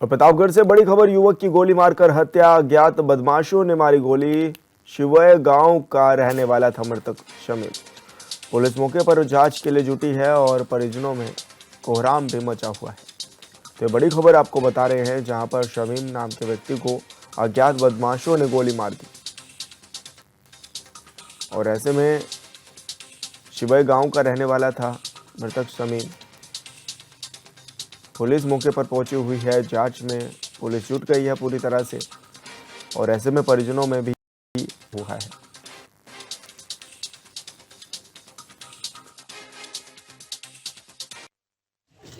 और प्रतापगढ़ से बड़ी खबर, युवक की गोली मारकर हत्या, अज्ञात बदमाशों ने मारी गोली। शिवय गांव का रहने वाला था मृतक शमीम। पुलिस मौके पर जांच के लिए जुटी है और परिजनों में कोहराम भी मचा हुआ है। तो बड़ी खबर आपको बता रहे हैं, जहां पर शमीम नाम के व्यक्ति को अज्ञात बदमाशों ने गोली मार दी और ऐसे में शिवय गांव का रहने वाला था मृतक शमीम। पुलिस मौके पर पहुंची हुई है, जांच में पुलिस जुट गई है पूरी तरह से और ऐसे में परिजनों में भी हुआ है।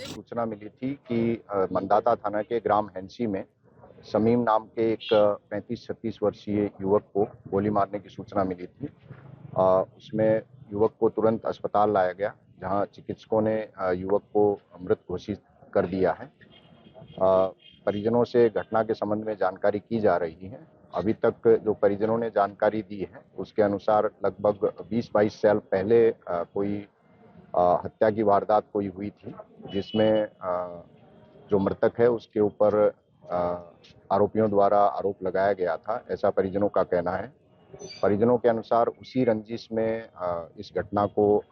सूचना मिली थी कि मंदाता थाना के ग्राम हैंसी में शमीम नाम के एक 35-36 वर्षीय युवक को गोली मारने की सूचना मिली थी। उसमें युवक को तुरंत अस्पताल लाया गया, जहां चिकित्सकों ने युवक को मृत घोषित कर दिया है। परिजनों से घटना के संबंध में जानकारी की जा रही है। अभी तक जो परिजनों ने जानकारी दी है उसके अनुसार लगभग 20-22 साल पहले कोई हत्या की वारदात कोई हुई थी, जिसमें जो मृतक है उसके ऊपर आरोपियों द्वारा आरोप लगाया गया था, ऐसा परिजनों का कहना है। परिजनों के अनुसार उसी रंजिश में इस घटना को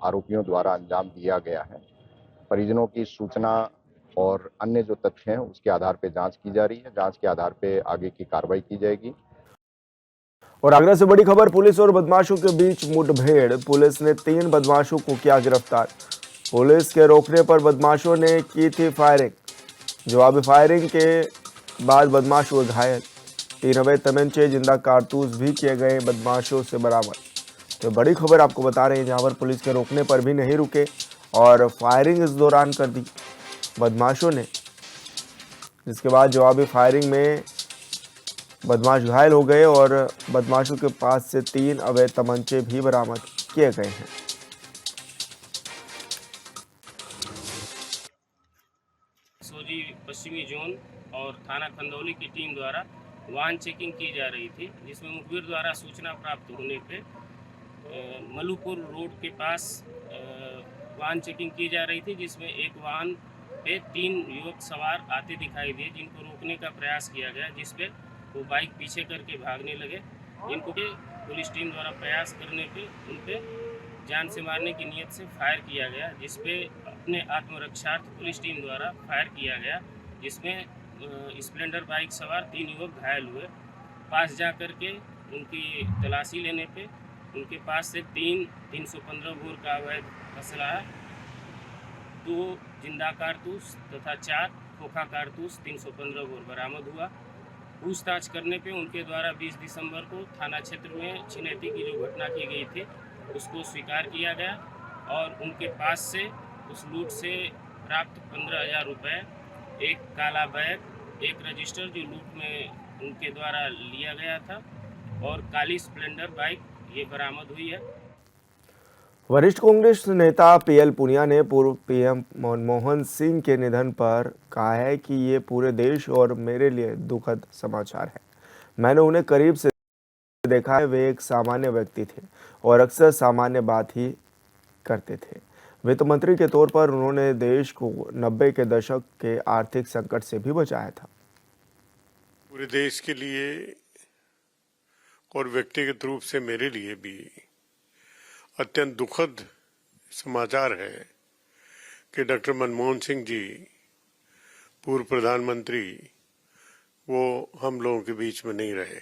आरोपियों द्वारा अंजाम दिया गया है। परिजनों की सूचना और अन्य जो तथ्य हैं उसके आधार पर जांच की जा रही है। जांच के आधार पर आगे की कार्रवाई की जाएगी। और आगरा से बड़ी खबर, पुलिस और बदमाशों के बीच मुठभेड़। पुलिस ने 3 बदमाशों को किया गिरफ्तार। पुलिस के रोकने पर बदमाशों ने की थी फायरिंग। जवाबी फायरिंग के बाद बदमाश हुए घायल। 3 अवैध तमंचे, जिंदा कारतूस भी किए गए बदमाशों से बरामद। तो बड़ी खबर आपको बता रहे हैं, जहां पर पुलिस के रोकने पर भी नहीं रुके और फायरिंग इस दौरान कर दी बदमाशों ने, जिसके बाद जवाबी फायरिंग में बदमाश घायल हो गए और बदमाशों के पास से 3 अवैध तमंचे भी बरामद किए गए हैं। सोजी पश्चिमी जोन और थाना खंदौली की टीम द्वारा वाहन चेकिंग की जा रही थी, जिसमें मुखबिर द्वारा सूचना प्राप्त होने पे मलुपुर रोड के पास वाहन चेकिंग की जा रही थी, जिसमें एक वाहन पे 3 युवक सवार आते दिखाई दिए, जिनको रोकने का प्रयास किया गया, जिसपे वो बाइक पीछे करके भागने लगे। इनको पुलिस टीम द्वारा प्रयास करने पे उन पे जान से मारने की नीयत से फायर किया गया, जिसपे अपने आत्मरक्षार्थ पुलिस टीम द्वारा फायर किया गया, जिसमें स्प्लेंडर बाइक सवार 3 युवक घायल हुए। पास जा कर के उनकी तलाशी लेने पे उनके पास से 315 बोर का अवैध असला, 2 जिंदा कारतूस तथा 4 खोखा कारतूस 315 बोर बरामद हुआ। पूछताछ करने पे उनके द्वारा 20 दिसंबर को थाना क्षेत्र में छिनैती की जो घटना की गई थी उसको स्वीकार किया गया और उनके पास से उस लूट से प्राप्त 15,000 रुपये, एक काला बैग, एक रजिस्टर जो लूट में उनके द्वारा लिया गया था और काली स्प्लेंडर बाइक ये बरामद हुई है। वरिष्ठ कांग्रेस नेता पीएल पुनिया ने पूर्व पीएम मनमोहन सिंह के निधन पर कहा है कि ये पूरे देश और मेरे लिए दुखद समाचार है। मैंने उन्हें करीब से देखा है। वे एक सामान्य व्यक्ति थे और अक्सर सामान्य बात ही करते थे। वित्त मंत्री के तौर पर उन्होंने देश को 90 के दशक के आर्थिक संकट से भी बचाया था। पूरे देश के लिए और व्यक्तिगत रूप से मेरे लिए भी अत्यंत दुखद समाचार है कि डॉक्टर मनमोहन सिंह जी, पूर्व प्रधानमंत्री, वो हम लोगों के बीच में नहीं रहे।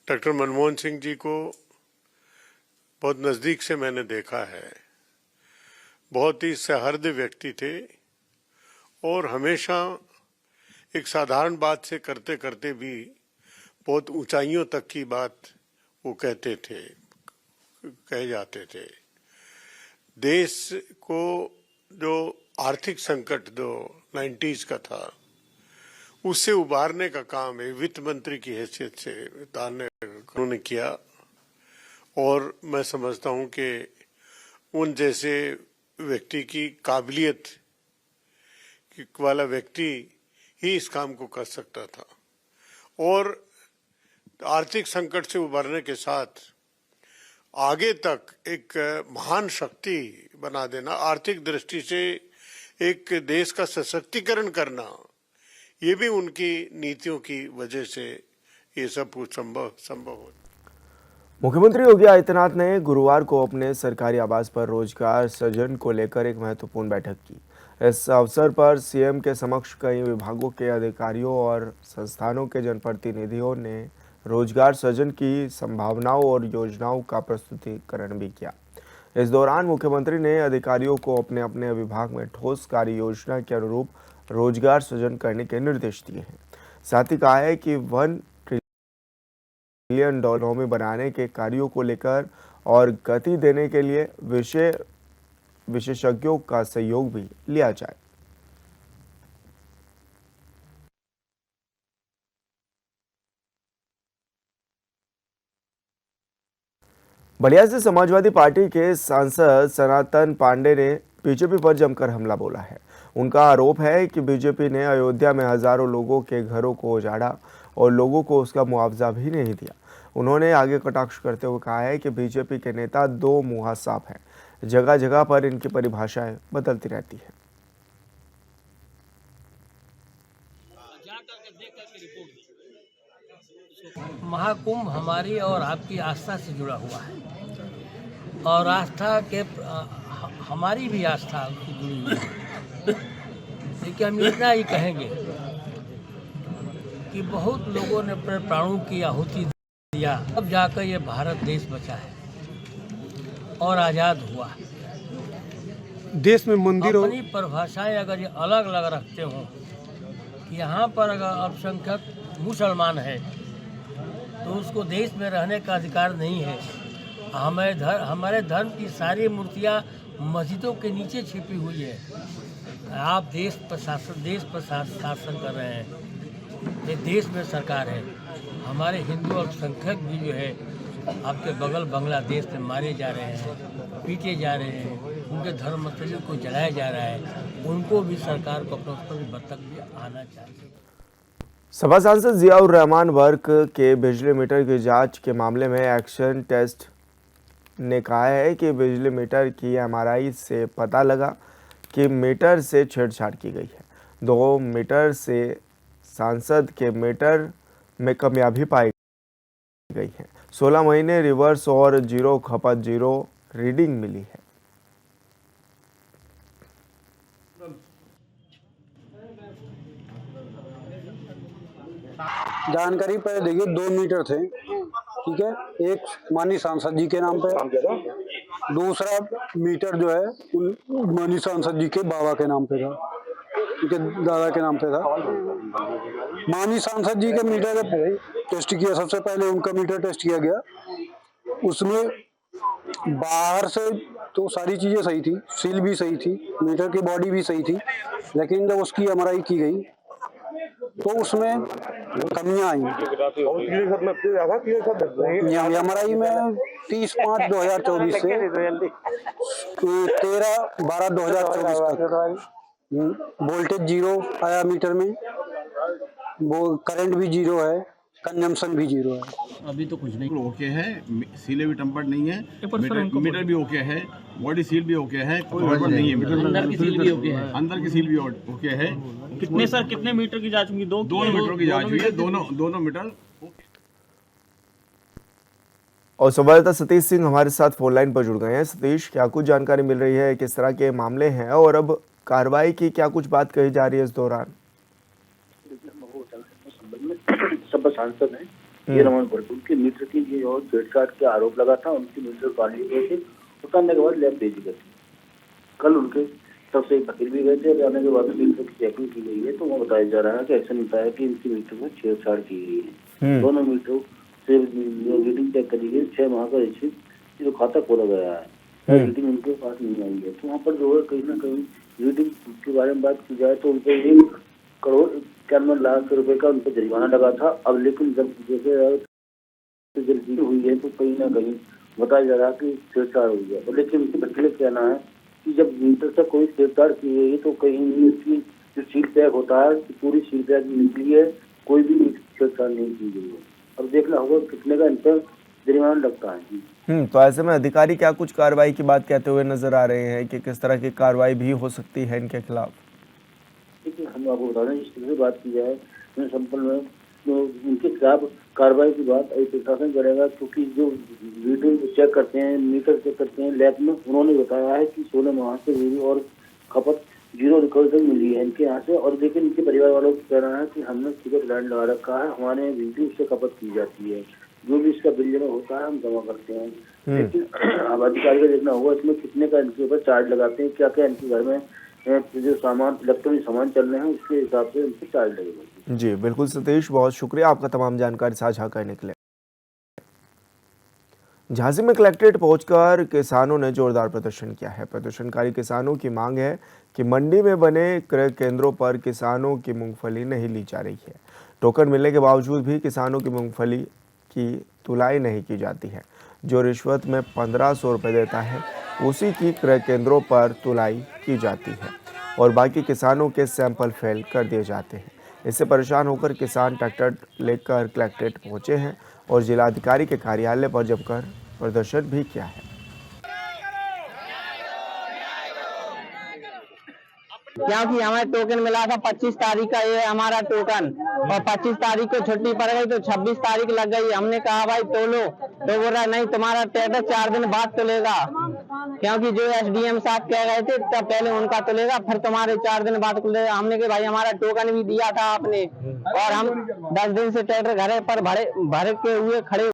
डॉक्टर मनमोहन सिंह जी को बहुत नज़दीक से मैंने देखा है। बहुत ही सहृदय व्यक्ति थे और हमेशा एक साधारण बात से करते करते भी बहुत ऊंचाइयों तक की बात वो कहे जाते थे। देश को जो आर्थिक संकट जो 90s का था, उससे उबारने का काम है वित्त मंत्री की हैसियत से उन्होंने किया और मैं समझता हूं कि उन जैसे व्यक्ति की काबिलियत वाला व्यक्ति ही इस काम को कर सकता था। और आर्थिक संकट से उबरने के साथ आगे तक एक महान शक्ति बना देना, आर्थिक दृष्टि से एक देश का सशक्तिकरण करना, ये भी उनकी नीतियों की वजह से ये सब कुछ संभव हो। मुख्यमंत्री योगी आदित्यनाथ ने गुरुवार को अपने सरकारी आवास पर रोजगार सृजन को लेकर एक महत्वपूर्ण बैठक की। इस अवसर पर सीएम के समक्ष कई विभागों के अधिकारियों और संस्थानों के जनप्रतिनिधियों ने रोजगार सृजन की संभावनाओं और योजनाओं का प्रस्तुतिकरण भी किया। इस दौरान मुख्यमंत्री ने अधिकारियों को अपने अपने विभाग में ठोस कार्य योजना के अनुरूप रोजगार सृजन करने के निर्देश दिए हैं। साथ ही कहा है कि $1 ट्रिलियन इकोनॉमी बनाने के कार्यों को लेकर और गति देने के लिए विशेषज्ञों का सहयोग भी लिया जाए। बलिया से समाजवादी पार्टी के सांसद सनातन पांडे ने बीजेपी पर जमकर हमला बोला है। उनका आरोप है कि बीजेपी ने अयोध्या में हजारों लोगों के घरों को उजाड़ा और लोगों को उसका मुआवजा भी नहीं दिया। उन्होंने आगे कटाक्ष करते हुए कहा है कि बीजेपी के नेता दो मुँहा सांप हैं, जगह जगह पर इनकी परिभाषाएं बदलती रहती है। महाकुंभ हमारी और आपकी आस्था से जुड़ा हुआ है और आस्था के हमारी भी आस्था उससे जुड़ी हुई है। देखिए, हम इतना ही कहेंगे कि बहुत लोगों ने अपने प्राणों की आहुति दिया, अब जाकर ये भारत देश बचा है और आज़ाद हुआ। देश में मंदिरों अपनी परिभाषाएं अगर ये अलग अलग रखते हों कि यहाँ पर अगर अल्पसंख्यक मुसलमान है तो उसको देश में रहने का अधिकार नहीं है। हमारे धर्म की सारी मूर्तियाँ मस्जिदों के नीचे छिपी हुई है। आप देश पर शासन कर रहे हैं, ये देश में सरकार है। हमारे हिंदू अल्पसंख्यक भी जो है आपके बगल बांग्लादेश में मारे जा रहे हैं, पीटे जा रहे हैं, उनके धर्म स्थलों को जलाया जा रहा है। उनको भी सरकार को अपने उस पर बतक भी आना चाहिए। सपा सांसद जियाउर रहमान वर्क के बिजली मीटर की जांच के मामले में एक्शन टेस्ट ने कहा है कि बिजली मीटर की एमआरआई से पता लगा कि मीटर से छेड़छाड़ की गई है। 2 मीटर से सांसद के मीटर में कमियां पाई गई है। 16 महीने रिवर्स और जीरो खपत जीरो रीडिंग मिली है। जानकारी पर देखिए 2 मीटर थे, ठीक है। एक माननीय सांसद जी के नाम पे, दूसरा मीटर जो है माननीय सांसद जी के बाबा के नाम पे था, उनके दादा के नाम पे था। माननीय सांसद जी के मीटर टेस्ट किया, सबसे पहले उनका मीटर टेस्ट किया गया। उसमें बाहर से तो सारी चीजें सही थी, सील भी सही थी, मीटर की बॉडी भी सही थी, लेकिन जब उसकी एमआरआई की गई तो उसमें कमियां आई। एमआरआई में 30/5/2024 से 13/12/2024 तक वोल्टेज जीरो आया मीटर में, वो करंट भी जीरो है, कंजम्पशन भी जीरो है। अभी तो कुछ नहीं, ओके है, सीलें भी टम्पर्ड नहीं है, मीटर भी ओके है, बॉडी सील भी ओके है, कोई गड़बड़ नहीं है। अंदर की सील भी ओके है, अंदर की सील भी ओके है। कितने मीटर की जांच होगी? 2 मीटर की जांच हुई है, दोनों मीटर। और संवाददाता सतीश सिंह हमारे साथ फोन लाइन पर जुड़ गए हैं। सतीश, क्या कुछ जानकारी मिल रही है, किस तरह के मामले हैं और अब कार्रवाई की क्या कुछ बात कही जा रही है इस दौरान? सब सांसद हैं रमन वर्क, उनके मीटर की ये और छेड़छाड़ के आरोप लगा था। उनके मीटर उतारने के उतारने के बाद लैब भेजी गई। कल उनके सबसे एक वकील भी गए थे, जाने के बाद मीटर की चेकिंग की गई है तो वो बताया जा रहा है कि ऐसा नहीं बताया कि इनके मीटर में छेड़छाड़ की गई है। दोनों मीटरों से रीडिंग चेक करी गई। 6 माह का जो खाता खोला गया है, रीडिंग उनके पास नहीं आई है। तो वहाँ पर जो है कहीं ना कहीं रीडिंग के बारे में बात की जाए तो उनके 1 करोड़ 91 लाख रुपए का उन पर जुर्माना लगा था। अब लेकिन जब जब हुई है तो कहीं ना कहीं बताया जा रहा है कि छेड़छाड़ हुई है। तो लेकिन उनके वकील का कहना है कि जब मीटर से कोई छेड़छाड़ की गई तो कहीं उसकी जो सील पैक होता है पूरी सील पैक निकली है, कोई भी छेड़छाड़ नहीं की गई है। अब देखना होगा कितने का इन पर जुर्माना लगता है। तो ऐसे में अधिकारी क्या कुछ कार्रवाई की बात कहते हुए नजर आ रहे हैं कि किस तरह की कार्रवाई भी हो सकती है इनके खिलाफ? देखिए, हम आपको बता दें, इस तरह से बात की जाए तो संपन्न में तो उनके खिलाफ कार्रवाई की बात अभी प्रशासन करेगा, क्योंकि जो वीडियो चेक करते हैं, मीटर चेक करते हैं लैब में, उन्होंने बताया है कि 16 माह से बिजली और खपत 0 रिकॉर्ड मिली है इनके यहाँ से। और लेकिन इनके परिवार वालों को कह रहा है कि हमने सीधे प्लान लगा रखा है, हमारे बिजली उससे खपत की जाती है, जो भी इसका बिल जमा होता है हम जमा करते हैं। लेकिन अब अधिकारी का देखना होगा इसमें कितने का इनके ऊपर चार्ज लगाते हैं, क्या क्या इनके घर में जो सामान इलेक्ट्रॉनिक सामान चल रहे हैं उसके हिसाब से उनके चार्ज लगेगा। जी बिल्कुल सतीश, बहुत शुक्रिया आपका तमाम जानकारी साझा करने के लिए। झांसी में कलेक्ट्रेट पहुंचकर किसानों ने जोरदार प्रदर्शन किया है। प्रदर्शनकारी किसानों की मांग है कि मंडी में बने क्रय केंद्रों पर किसानों की मूंगफली नहीं ली जा रही है। टोकन मिलने के बावजूद भी किसानों की मूंगफली की तुलाई नहीं की जाती है। जो रिश्वत में 1500 रुपये देता है उसी की क्रय केंद्रों पर तुलाई की जाती है और बाकी किसानों के सैंपल फेल कर दिए जाते हैं। इससे परेशान होकर किसान ट्रैक्टर लेकर कलेक्ट्रेट पहुंचे हैं और जिलाधिकारी के कार्यालय पर जमकर प्रदर्शन भी किया है। क्योंकि हमें टोकन मिला था 25 तारीख का, ये हमारा टोकन, और 25 तारीख को छुट्टी पड़ गई तो 26 तारीख लग गई। हमने कहा भाई तोलो, तो बोल रहा नहीं तुम्हारा ट्रैक्टर 4 दिन बाद तुलेगा, क्योंकि जो एसडीएम साहब कह रहे थे तब पहले उनका तुलेगा फिर तुम्हारे 4 दिन बाद तुलेगा। हमने कहा भाई हमारा टोकन भी दिया था आपने, और हम 10 दिन से ट्रैक्टर घर पर भर के हुए खड़े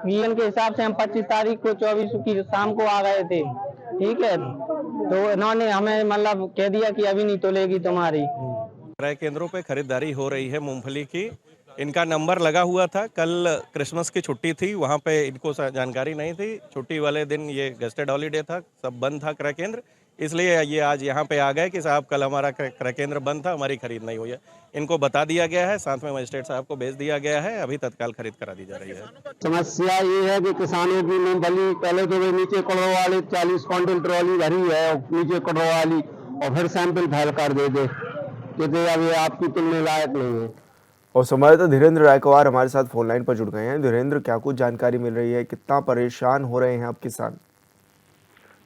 के हिसाब से हम 25 तारीख को 24 की शाम को आ गए थे। ठीक है, तो इन्होंने हमें मतलब कह दिया कि अभी नहीं तोलेगी तुम्हारी। क्रय केंद्रों पे खरीदारी हो रही है मूंगफली की। इनका नंबर लगा हुआ था, कल क्रिसमस की छुट्टी थी, वहाँ पे इनको जानकारी नहीं थी। छुट्टी वाले दिन ये गेस्टेड हॉलीडे था, सब बंद था क्रय केंद्र, इसलिए ये आज यहाँ पे आ गए कि साहब कल हमारा क्रय केंद्र बंद था, हमारी खरीद नहीं हुई है। इनको बता दिया गया है, साथ में मजिस्ट्रेट साहब को भेज दिया गया है, अभी तत्काल खरीद करा दी जा रही है। समस्या ये है कि किसानों की मूंगफली पहले तो वे नीचे कड़ों वाली 40 क्विंटल ट्रॉली भरी है और नीचे कड़ों वाली, और फिर सैंपल फैल कर दे कहते अब ये आपकी तुलने लायक नहीं है। और संवाददाता धीरेन्द्र रायकवार हमारे साथ फोन लाइन पर जुड़ गए हैं। धीरेन्द्र, क्या कुछ जानकारी मिल रही है, कितना परेशान हो रहे हैं अब किसान?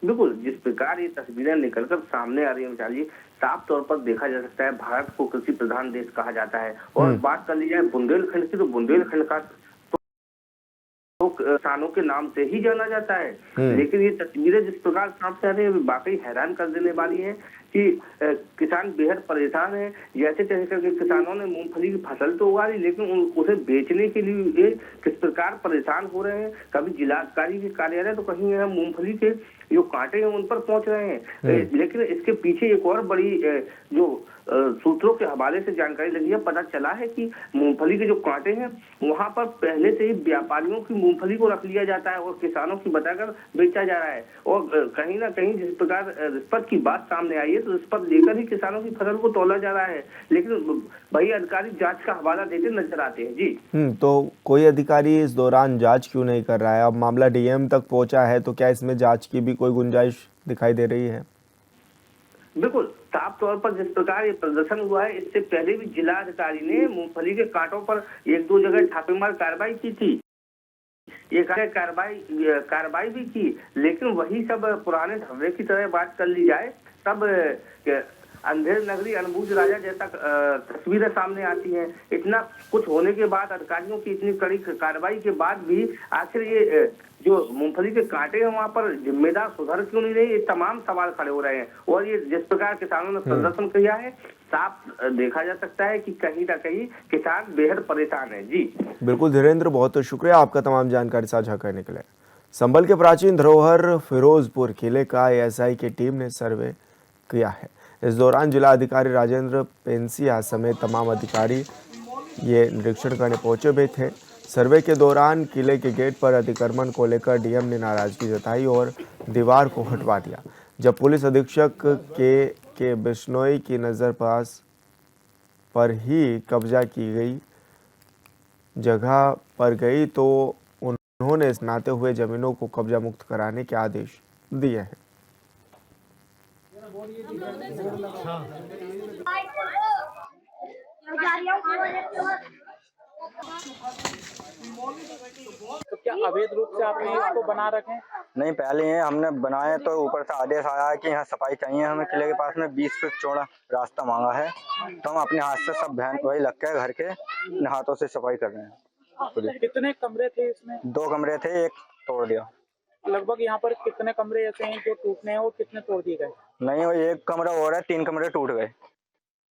बिल्कुल, जिस प्रकार ये तस्वीरें निकलकर सामने आ रही है विशाल जी, साफ तौर पर देखा जा सकता है भारत को कृषि प्रधान देश कहा जाता है। और बात कर ली जाए बुंदेलखंड की, तो बुंदेलखंड का तो किसानों के नाम से ही जाना जाता है। लेकिन ये तस्वीरें जिस प्रकार सामने आ रही है वाकई हैरान कर देने वाली है कि किसान बेहद परेशान है। जैसे तैसे करके किसानों ने मूंगफली की फसल तो उगा ली, लेकिन उसे बेचने के लिए किस प्रकार परेशान हो रहे हैं। कभी जिलाधिकारी के कार्यालय तो कहीं मूंगफली के जो कांटे हैं उन पर पहुंच रहे हैं। लेकिन इसके पीछे एक और बड़ी जो सूत्रों के हवाले से जानकारी लगी है, पता चला है कि मूंगफली के जो कांटे हैं वहां पर पहले से ही व्यापारियों की मूंगफली को रख लिया जाता है और किसानों की बताकर बेचा जा रहा है। और कहीं ना कहीं जिस प्रकार रिश्वत की बात सामने आई है, तो रिश्वत लेकर ही किसानों की फसल को तोला जा रहा है। लेकिन वही अधिकारी जांच का हवाला देते नजर आते हैं। जी तो कोई अधिकारी इस दौरान जांच क्यों नहीं कर रहा है? अब मामला डीएम तक पहुंचा है, तो क्या इसमें जांच की भी कोई गुंजाइश दिखाई दे रही है? बिल्कुल, साफ तौर पर जिस प्रकार ये प्रदर्शन हुआ है, इससे पहले भी जिला अधिकारी ने मूंगफली के कांटों पर 1-2 जगह छापेमार कार्रवाई की थी, ये कार्रवाई भी की। लेकिन वही सब पुराने ढर्रे की तरह बात कर ली जाए तब अंधेर नगरी अनबूझ राजा जैसा तस्वीरें सामने आती हैं। इतना कुछ होने के बाद, अधिकारियों की इतनी कड़ी कार्रवाई के बाद भी आखिर ये जो मूंगफली के कांटे हैं वहां पर जिम्मेदार सुधर क्यों नहीं रहे, ये तमाम सवाल खड़े हो रहे हैं। और ये जिस प्रकार किसानों ने प्रदर्शन किया है, साफ देखा जा सकता है कि कहीं ना कहीं किसान बेहद परेशान है। जी बिल्कुल धीरेन्द्र, बहुत शुक्रिया आपका तमाम जानकारी साझा करने के लिए। संभल के प्राचीन धरोहर फिरोजपुर किले का एएसआई की टीम ने सर्वे किया है। इस दौरान जिला अधिकारी राजेंद्र पेंसिया समेत तमाम अधिकारी ये निरीक्षण करने पहुंचे भी थे। सर्वे के दौरान किले के गेट पर अतिक्रमण को लेकर डीएम ने नाराजगी जताई और दीवार को हटवा दिया। जब पुलिस अधीक्षक के बिश्नोई की नज़र पास पर ही कब्जा की गई जगह पर गई तो उन्होंने स्नाते हुए जमीनों को कब्जा मुक्त कराने के आदेश दिए हैं। तो क्या अवैध रूप से आपने इसको बना रखे? नहीं पहले ही हमने बनाए तो ऊपर से आदेश आया है कि यहाँ सफाई चाहिए हमें। किले के पास में 20 फीट चौड़ा रास्ता मांगा है, तो हम अपने हाथ से सब बहन वही लग के घर के हाथों से सफाई कर रहे हैं। कितने कमरे थे इसमें? 2 कमरे थे, एक तोड़ दिया। लगभग यहाँ पर कितने कमरे ऐसे हैं जो टूटने हैं और कितने तोड़ दिए गए? नहीं, वो एक कमरा और है, 3 कमरे टूट गए।